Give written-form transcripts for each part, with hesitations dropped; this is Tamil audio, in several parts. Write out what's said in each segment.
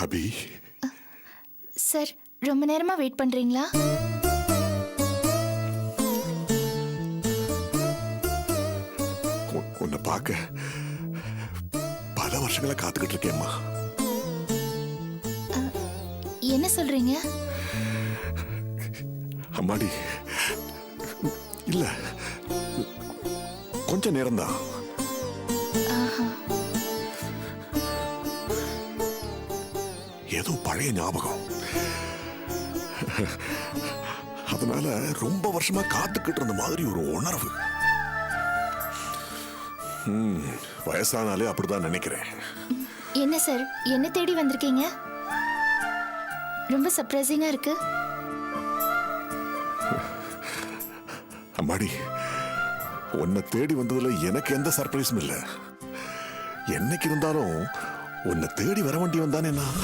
அபி, சார் ரொம்ப நேரமா வெயிட் பண்றீங்களா? உன்னை பார்க்க பல வருஷங்களா காத்துக்கிட்டு இருக்கேம்மா. என்ன சொல்றீங்க? அம்மாடி, இல்ல கொஞ்ச நேரம்தான். ஏதோ பழைய ஞாபகம், அதனால ரொம்ப வருஷமா காத்துக்கிட்டு இருந்த மாதிரி ஒரு உணர்வு. வயசானாலே அப்படிதான் நினைக்கிறேன். என்ன சார், என்ன தேடி வந்திருக்கீங்க? ரொம்ப சர்ப்ரைசிங்கா இருக்கு. அம்மாடி, உன்னை தேடி வந்ததுல எனக்கு எந்த சர்ப்ரைஸும் இல்ல. என்னைக்கு இருந்தாலும் உன்னை தேடி வர வேண்டி வந்தானே நான்.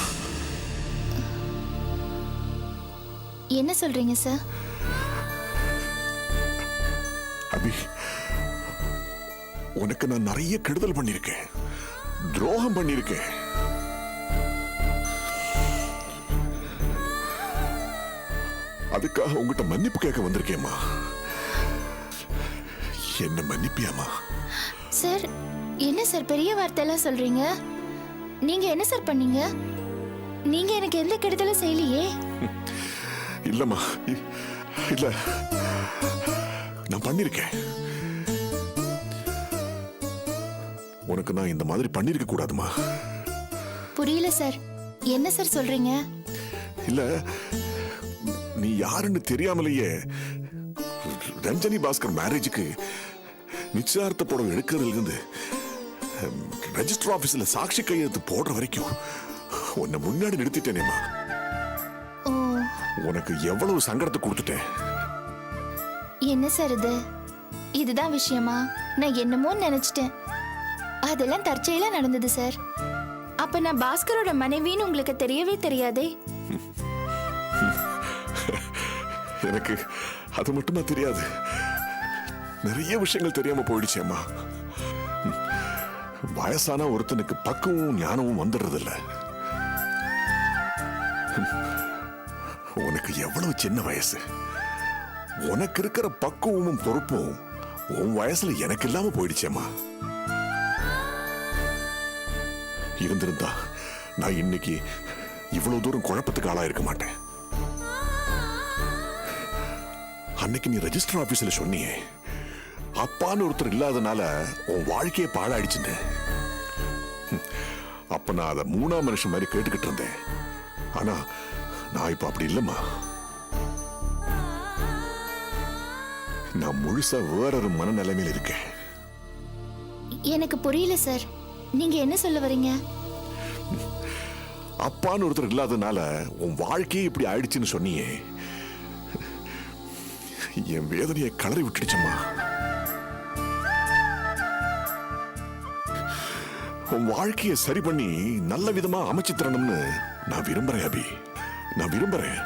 என்ன சொல்றீங்க சார்? அபி, உனக்கு நான் நிறைய கெடுதல் பண்ணிருக்கேன், துரோகம் பண்ணிருக்கேன். அதுக்காக உங்ககிட்ட மன்னிப்பு கேட்க வந்திருக்கேம்மா. என்ன மன்னிப்பியாமா? சார், என்ன சார் பெரிய வார்த்தையெல்லாம் சொல்றீங்க? நீங்க என்ன சார் பண்ணீங்க? நீங்க எனக்கு எந்த கெடுதலும் செய்யலையே. இல்லம்மா, இல்ல, நான் பண்ணிருக்கேன். உனக்கு நான் இந்த மாதிரி பண்ணிருக்க கூடாதுமா. புரியல சார், என்ன சார் சொல்றீங்க? இல்ல, நீ யாருன்னு தெரியாமலேயே ரஞ்சனி பாஸ்கர் மேரேஜுக்கு நிச்சயார்த்த புடவை எடுக்கிறதுல இருந்து ரெஜிஸ்டர் ஆபீஸ்ல சாட்சி கையெழுத்து போடுற வரைக்கும் உன்னை முன்னாடி நிறுத்திட்டேனேமா. உனக்கு எவ்வளவு சங்கடத்தை கொடுத்துட்டேன். என்ன சார் இது? இதுதான் விஷயமா? நான் என்னமோ நினைச்சிட்டேன். அதெல்லாம் தற்செயலா நடந்தது சார். அப்ப நான் பாஸ்கரோட மனைவின்னு உங்களுக்கு தெரியவே தெரியாதே. எனக்கு அது மட்டுமா தெரியாது, நிறைய விஷயங்கள் தெரியாம போயிடுச்சேம்மா. வயசான ஒருத்தனுக்கு பக்குவமும் ஞானமும் வந்துடுறது இல்ல. உனக்கு எவ்வளவு சின்ன வயசு, உனக்கு இருக்கிற பக்குவமும் பொறுப்பும் உன் வயசுல எனக்கு இல்லாம போயிடுச்சேம்மா. இருந்திருந்தா நான் இன்னைக்கு இவ்வளவு தூரம் குழப்பத்துக்கு ஆளா இருக்க மாட்டேன். அன்னைக்கு நீ ரெஜிஸ்டர் ஆபீஸ்ல சொன்னியே, அப்பான்னு ஒருத்தர் இல்லாதனால உன் வாழ்க்கையை பாழாயிடுச்சுன்னு. அப்ப நான் அதை மூணாம் மனுஷன் மாதிரி கேட்டுக்கிட்டு இருந்தேன். ஆனா நான் இப்ப அப்படி இல்லம்மா. நான் முழுசா வேற ஒரு மனநிலைமையில் இருக்கேன். எனக்கு புரியல சார், நீங்க என்ன சொல்ல வரீங்க? அப்பான்னு ஒருத்தர் இல்லாதனால உன் வாழ்க்கையே இப்படி ஆயிடுச்சுன்னு சொன்னியே, என் வேதனையை கலறி விட்டுடுச்சம்மா. உன் வாழ்க்கையை சரி பண்ணி நல்ல விதமா அமைச்சு தரணும்னு நான் விரும்புறேன் அபி, நான் விரும்புறேன்.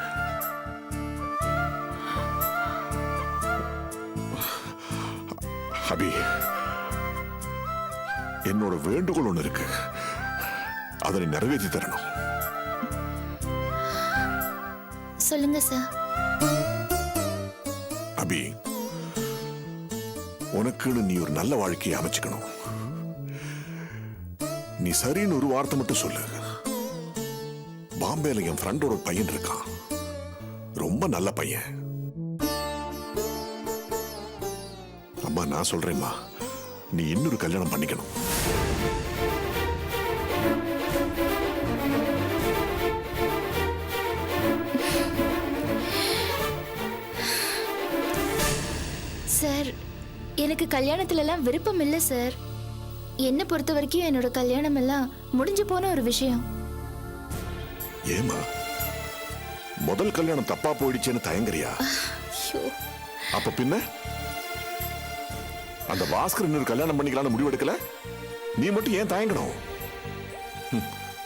அபி, என்னோட வேண்டுகோள் ஒண்ணு இருக்கு, அதை நிறைவேற்றி தரணும். சொல்லுங்க சார். அபி, உனக்குன்னு நீ ஒரு நல்ல வாழ்க்கையை அமைச்சுக்கணும். நீ சரின்னு ஒரு வார்த்தை மட்டும் சொல்லு. பாம்பேல என் ஃப்ரெண்டோட பையன் இருக்கான், ரொம்ப நல்ல பையன். அம்மா, நான் சொல்றேம்மா, நீ இன்னொரு கல்யாணம் பண்ணிக்கணும். சார், எனக்கு கல்யாணத்துல எல்லாம் விருப்பம் இல்ல சார். என்ன பொறுத்த வரைக்கும் என்னோட கல்யாணம் எல்லாம் முடிஞ்சு போன ஒரு விஷயம். ஏமா, முதல் கல்யாணம் தப்பா போயிடுச்சேன்னு தயங்குறியா? அப்ப பின்ன அந்த பாஸ்கர் இன்னொரு கல்யாணம் பண்ணிக்கலாம்னு முடிவெடுக்கல, நீ மட்டும் ஏன் தயங்கணும்?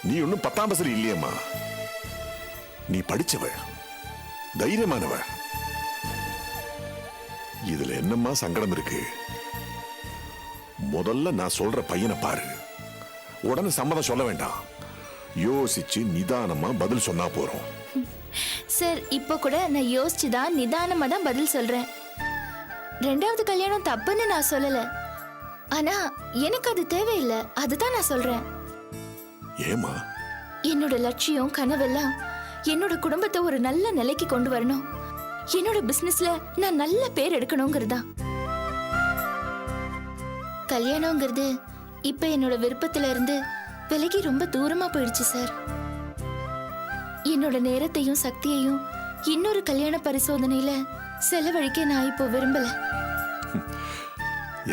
நீ ஒன்னும் 10ஆம் பசரி இல்லையம்மா. நீ படிச்சவ, தைரியமானவ. இதுல என்னம்மா சங்கடம் இருக்கு? முதல்ல நான் சொல்ற பையனை பாரு, உடனே சம்மதம் சொல்ல வேண்டாம். யோசிச்சு நிதானமா பதில் சொன்னா போறோம். சார் இப்போ கூட நான் யோசிச்சு தான் நிதானமா தான் பதில் சொல்றேன். ரெண்டாவது கல்யாணம் தப்புன்னு நான் சொல்லல. ஆனா எனக்கு அது தேவையில்லை, அதுதான் நான் சொல்றேன். ஏமா? என்னோட லட்சியம் கனவெல்லாம் என்னோட குடும்பத்தை ஒரு நல்ல நிலைக்கு கொண்டு வரணும், என்னோட பிசினஸ்ல நான் நல்ல பேர் எடுக்கணுங்கிறதா. கல்யாணங்கிறது இப்ப என்னோட விருப்பத்துல இருந்து விலகி ரொம்ப தூரமா போயிடுச்சு சார். என்னோட நேரத்தையும் சக்தியையும் இன்னொரு கல்யாண பரிசோதனையில செலவழிக்க நான் இப்போ விரும்பல.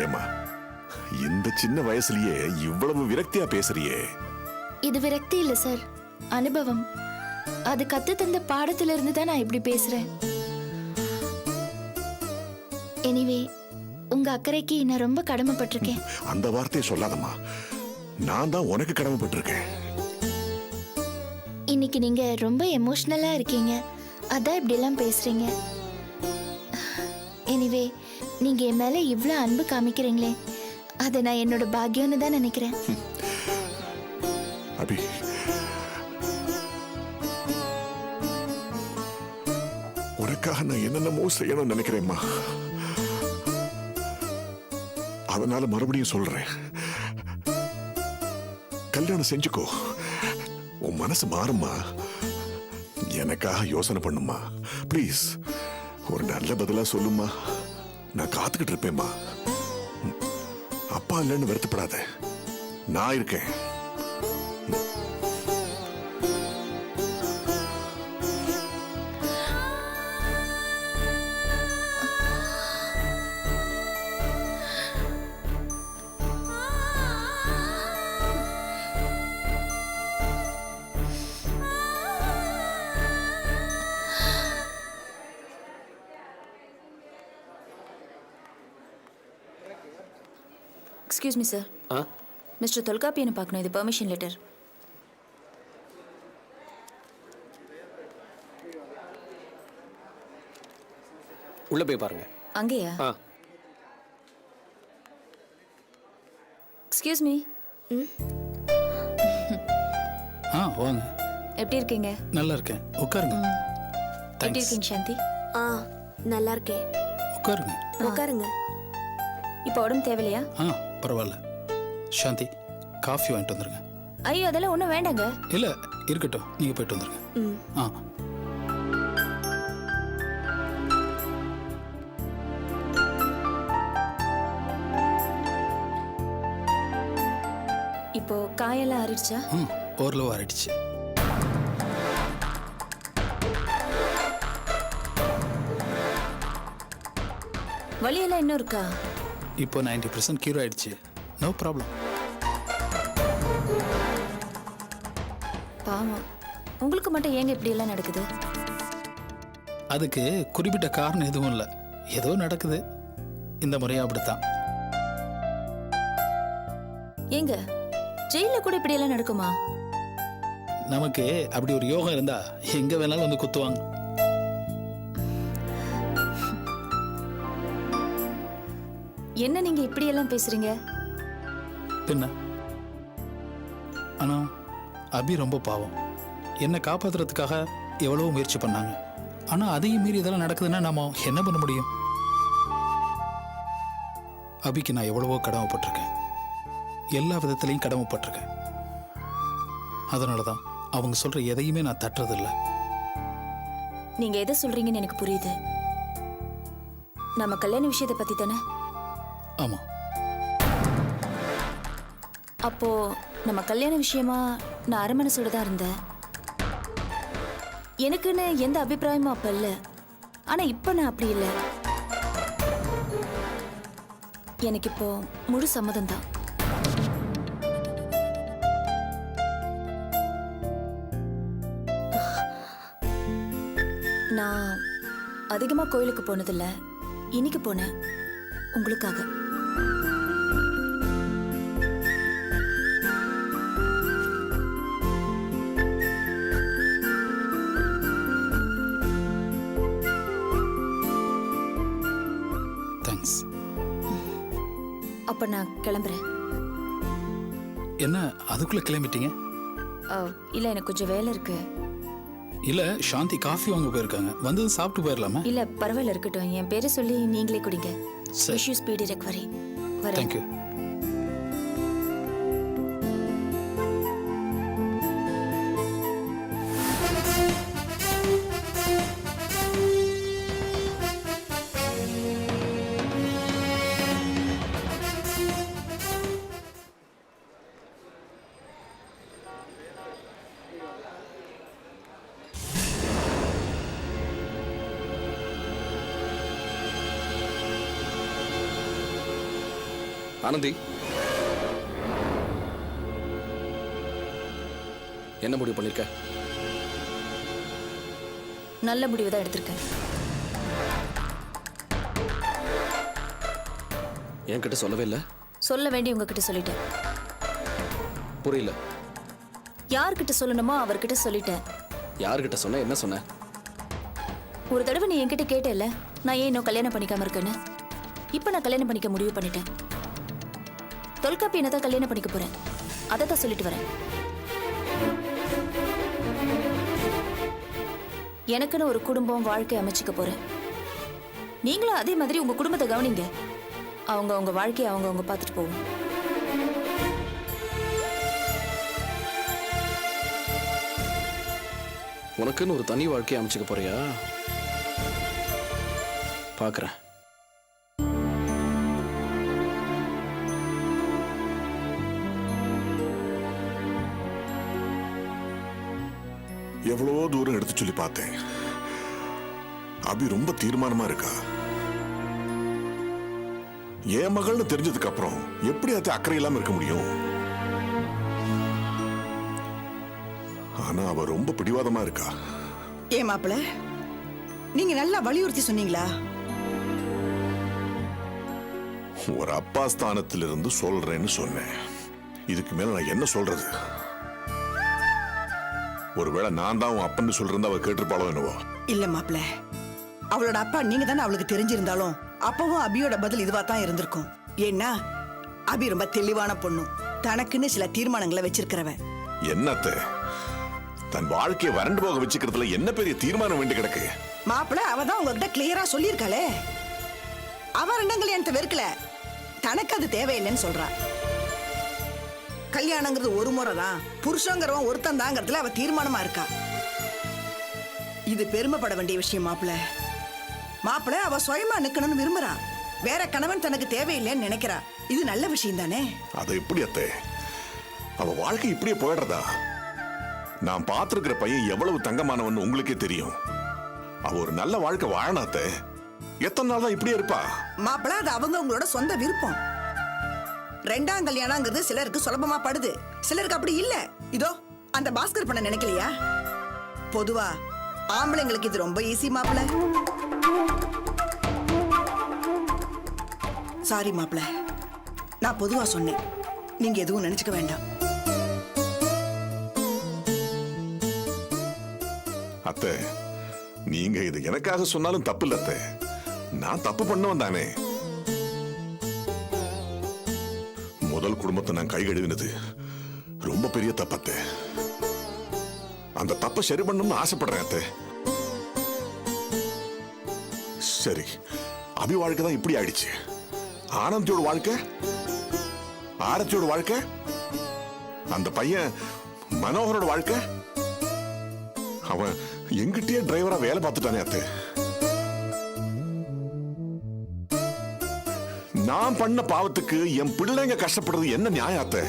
ஏமா, இந்த சின்ன வயசுலயே இவ்வளவு விரக்தியா பேசுறியே? இது விரக்தி இல்ல சார், அனுபவம். அது கத்து தந்த பாடத்துல இருந்து தான் நான் இப்படி பேசுறேன். எனிவே, உங்க அக்கறைக்கு நான் ரொம்ப கடமைப்பட்டிருக்கேன். அந்த வார்த்தையை சொல்லாதம்மா, நான் தான் உனக்கு கடமைப்பட்டிருக்கேன். இன்னைக்கு நீங்க ரொம்ப எமோஷனலா இருக்கீங்க, அதான் இப்படி எல்லாம் பேசுறீங்க. எனிவே, நீங்க என் மேல இவ்ளோ அன்பு காமிக்கிறீங்களே, அதை நான் என்னோட பாக்கியம்னு தான் நினைக்கிறேன். அபி, உனக்காக நான் என்னென்னமோ செய்யணும்னு நினைக்கிறேம்மா. அதனால மறுபடியும் சொல்றேன், கல்யாணம் செஞ்சுக்கோ. உன் மனசு மாறுமா. எனக்காக யோசனை பண்ணுமா ப்ளீஸ். ஒரு நல்ல பதிலா சொல்லுமா, நான் காத்துக்கிட்டு இருப்பேம்மா. அப்பா இல்லைன்னு வருத்தப்படாத, நான் இருக்கேன். Excuse me sir. மிஸ்டர் தொல்காப்பியனை பார்க்கணும், இது பெர்மிஷன் லெட்டர். உள்ள போய் பாருங்க. அங்கேயா? Excuse me. வாங்க. எப்படி இருக்கீங்க? நல்லா இருக்கேன், உட்காருங்க. எப்படி இருக்கீங்க சாந்தி? நல்லா இருக்கேன். உட்காருங்க. உட்காருங்க. இப்போ உடம்பு தேவையில்லையா? பரவாயில்ல. சாந்தி, காஃபி வாங்கிட்டு வந்துருங்க. ஐயோ, அதெல்லாம் ஒன்றும் வேண்டாங்க. இல்ல, இருக்கட்டும், நீங்க போயிட்டு வந்துருங்க. இப்போ காயெல்லாம் ஆறிடுச்சா? ஓரளவு ஆறிடுச்சு. வலியெல்லாம் இன்னும் இருக்கா? இப்போ 90% கியூர் ஆயிடுச்சு. No problem. பாவம், உங்களுக்கு மட்டும் ஏங்க இப்படி எல்லாம் நடக்குது? அதுக்கு குறிப்பிட்ட காரணம் எதுவும் இல்லை, ஏதோ நடக்குது. இந்த முறையும் அப்படித்தான். ஏங்க, ஜெயில கூட இப்படி எல்லாம் நடக்குமா? நமக்கு அப்படி ஒரு யோகம் இருந்தா எங்க வேணாலும் வந்து குத்துவாங்க. என்ன நீங்க இப்படி எல்லாம் பேசுறீங்க? பின்ன, ஆனா அபி ரொம்ப பாவம். என்னை காப்பாத்துறதுக்காக எவ்வளவோ முயற்சி பண்ணாங்க. ஆனா அதையும் மீறி இதெல்லாம் நடக்குதுன்னா நாம என்ன பண்ண முடியும்? அபிக்கு நான் எவ்வளவோ கடமைப்பட்டிருக்கேன், எல்லா விதத்திலையும் கடமைப்பட்டிருக்கேன். அதனாலதான் அவங்க சொல்ற எதையுமே நான் தட்டுறதில்லை. நீங்க எதை சொல்றீங்கன்னு எனக்கு புரியுது. நம்ம கல்யாண விஷயத்தை பத்தி தானே? ஆமா. அப்போ நம்ம கல்யாண விஷயமா நான் அரமனசோட தான் இருந்தேன். எனக்குன்னு எந்த அபிப்பிராயமும் அப்ப இல்லை. ஆனா இப்ப நான் அப்படி இல்லை. எனக்கு இப்போ முழு சம்மதம் தான். நான் அதிகமா கோயிலுக்கு போனதில்ல, இன்னைக்கு போனேன் உங்களுக்காக. தேங்க்ஸ். அப்ப நான் கிளம்புறேன். என்ன அதுக்குள்ள கிளம்பிட்டீங்க? இல்ல எனக்கு கொஞ்சம் வேலை இருக்கு. இல்லை சாந்தி காஃபி வாங்க போயிருக்காங்க, வந்தது சாப்பிட்டு போயிடலாமா? இல்ல பரவாயில்ல, இருக்கட்டும். என் பேரை சொல்லி நீங்களே குடிங்க. சரி. Wish you speedy recovery. வரேன். தேங்க்யூ. ஆனந்தி, என்ன முடிவு பண்ணிருக்க? நல்ல முடிவு தான் எடுத்திருக்கேன். என்கிட்ட சொல்லவே இல்லை. சொல்ல வேண்டிய உங்ககிட்ட சொல்லிட்டேன். புரியல. யார்கிட்ட சொல்லணுமோ அவர்கிட்ட சொல்லிட்டேன். யார்கிட்ட சொன்ன? என்ன சொன்ன? ஒரு தடவை நீ என்கிட்ட கேட்டல, நான் ஏன் இன்னும் கல்யாணம் பண்ணிக்காம இருக்கேன்னு. இப்ப நான் கல்யாணம் பண்ணிக்க முடிவு பண்ணிட்டேன். தொல்காப்பி என்னதான் கல்யாணம் பண்ணிக்க போறேன், அதை தான் சொல்லிட்டு வரேன். எனக்குன்னு ஒரு குடும்பம், வாழ்க்கை அமைச்சுக்க போறேன். நீங்களும் அதே மாதிரி உங்க குடும்பத்தை கவனிங்க. அவங்க உங்க வாழ்க்கையை அவங்க பார்த்துட்டு போவோம். உனக்குன்னு ஒரு தனி வாழ்க்கையை அமைச்சுக்க போறியா? பார்க்குறேன். எவ்வளவோ தூரம் எடுத்து சொல்லி பார்த்தேன். அபி ரொம்ப தீர்மானமா இருக்கா. என் மகள்னு தெரிஞ்சதுக்கு அப்புறம் எப்படி அது அக்கறை இல்லாம இருக்க முடியும்? ஆனா அவ ரொம்ப பிடிவாதமா இருக்கா. ஏன் மாப்பிள, நீங்க நல்லா வலியுறுத்தி சொன்னீங்களா? ஒரு அப்பா ஸ்தானத்திலிருந்து சொல்றேன்னு சொன்னேன். இதுக்கு மேல நான் என்ன சொல்றது? ஒருவேளை நான் தான் உன் அப்பன்னு சொல்றேன், அவ கேட்டிருப்பாளோ என்னவோ. இல்ல மாப்பிள, அவளோட அப்பா நீங்க தானே அவளுக்கு தெரிஞ்சிருந்தாலும் அப்பவும் அபியோட பதில் இதுவா தான் இருந்திருக்கும். ஏன்னா அபி ரொம்ப தெளிவான பொண்ணு, தனக்குன்னு சில தீர்மானங்களை வச்சிருக்கிறவ. என்னத்த தன் வாழ்க்கையை வறண்டு போக வச்சுக்கிறதுல என்ன பெரிய தீர்மானம் வேண்டி கிடக்கு? மாப்பிள, அவ தான் உங்ககிட்ட கிளியரா சொல்லியிருக்காளே. அவ ரெண்டங்கள் என்கிட்ட வெறுக்கல, தனக்கு அது தேவையில்லைன்னு சொல்றா. கல்யாணங்கிறது ஒரு முறை தான், புருஷங்கிறவன் ஒருத்தன் தாங்கிறதுல அவ தீர்மானமா இருக்கா. இது பெருமைப்பட வேண்டிய விஷயம் மாப்பிள. மாப்பிள அவ சுயமா நிக்கணும்னு விரும்புறா. வேற கணவன் தனக்கு தேவையில்லைன்னு நினைக்கிறா. இது நல்ல விஷயம் தானே? அதை எப்படி அத்தை? அவ வாழ்க்கை இப்படியே போயிடுறதா? நான் பார்த்திருக்கிற பையன் எவ்வளவு தங்கமானவன் உங்களுக்கே தெரியும். அவ ஒரு நல்ல வாழ்க்கை வாழணும் அத்தை. எத்தனை நாள் தான் இப்படியே இருப்பா? மாப்பிள, அது அவங்க உங்களோட சொந்த விருப்பம். ரெண்டாம் கல்யாணங்கிறது சிலருக்கு சுலபமா படுது, சிலருக்கு அப்படி இல்ல. இதோ அந்த பாஸ்கர் பண்ண நினைக்கலையா? பொதுவா ஆம்பளைங்களுக்கு இது ரொம்ப ஈஸி மாப்பிள. சாரி மாப்பிள, நான் பொதுவா சொன்னேன், நீங்க எதுவும் நினைச்சுக்க வேண்டாம். அத்தை, நீங்க இது எனக்காக சொன்னாலும் தப்பு இல்ல அத்தை. நான் தப்பு பண்ணவன் தானே. முதல் குடும்பத்தை நான் கை கழுவினது ரொம்ப பெரிய தப்பு அத்தை. அந்த தப்பை சரி பண்ணணும்னு ஆசைப்படுறேன் அத்தை. சரி, அபி வாழ்க்கை தான் இப்படி ஆயிடுச்சு. ஆனந்தியோட வாழ்க்கை, ஆரத்தியோட வாழ்க்கை, அந்த பையன் மனோகரோட வாழ்க்கை, அவன் எங்கிட்டயே டிரைவரா வேலை பார்த்துட்டானே அத்தை. நான் பண்ண பாவத்துக்கு என் பிள்ளைங்க கஷ்டப்படுறது என்ன நியாயம் அத்தை?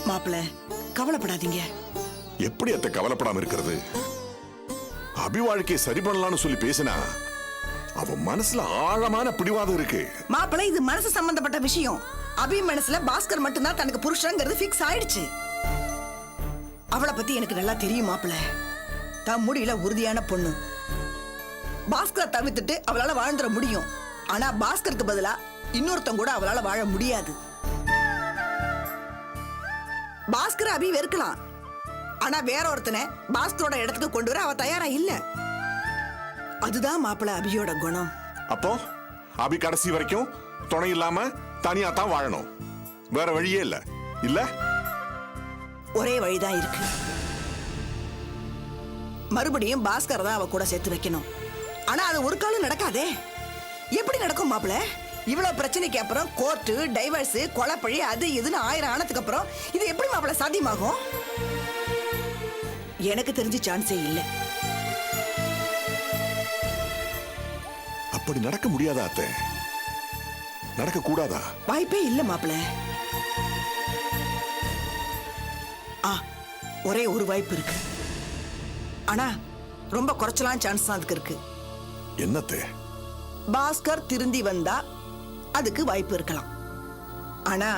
மாப்பிள, கவலைப்படாதீங்க. எப்படி அத்தை கவலைப்படாம இருக்கிறது? அபி வாழ்க்கையை சரி பண்ணலாம்னு சொல்லி பேசினா அவன் மனசுல ஆழமான பிடிவாதம் இருக்கு. மாப்பிள, இது மனசு சம்பந்தப்பட்ட விஷயம். அபி மனசுல பாஸ்கர் மட்டும்தான் தனக்கு புருஷங்கிறது பிக்ஸ் ஆயிடுச்சு. அவளை பத்தி எனக்கு நல்லா தெரியும் மாப்பிள. தான் முடியல உறுதியான பொண்ணு. பாஸ்கரை தவிர்த்துட்டு அவளால வாழ்ந்துட முடியும். ஆனா பாஸ்கருக்கு பதிலா இன்னொருத்தன் கூட அவளால வாழ முடியாது. பாஸ்கர் அபி வெறுக்கலாம், ஆனா வேற ஒருத்தனை பாஸ்கரோட இடத்துக்கு கொண்டு வர அவ தயாரா இல்ல. அதுதான் மாப்பிள அபியோட குணம். அப்போ அபி கடைசி வரைக்கும் துணை இல்லாம தனியா தான் வாழணும், வேற வழியே இல்ல. இல்ல ஒரே வழிதான் இருக்கு. மறுபடியும் பாஸ்கர் தான் அவ கூட சேர்த்து வைக்கணும். ஆனா அது ஒரு காலம் நடக்காதே. எப்படி நடக்கும் மாப்பிள? இவ்வளவு பிரச்சனைக்கு அப்புறம் கோர்ட்டு, டைவர்ஸ், கொலைப்பழி, அது இதுன்னு 1000 ஆனதுக்கு அப்புறம் இது எப்படி மாப்பிள சாத்தியமாகும்? எனக்கு தெரிஞ்ச சான்ஸே இல்ல. அப்படி நடக்க முடியாதா அத்தை? நடக்க கூடாதா? வாய்ப்பே இல்ல மாப்பிள. ஒரே ஒரு வாய்ப்பு இருக்கு. ஆனா ரொம்ப குறைச்சலாம் சான்ஸ் தான் அதுக்கு இருக்கு. என்னத்தை? பாஸ்கர் திருந்தி வந்தா அதுக்கு வாய்ப்பு இருக்கலாம். ஆனா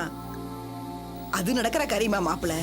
அது நடக்கிற காரியமா மாப்பிள?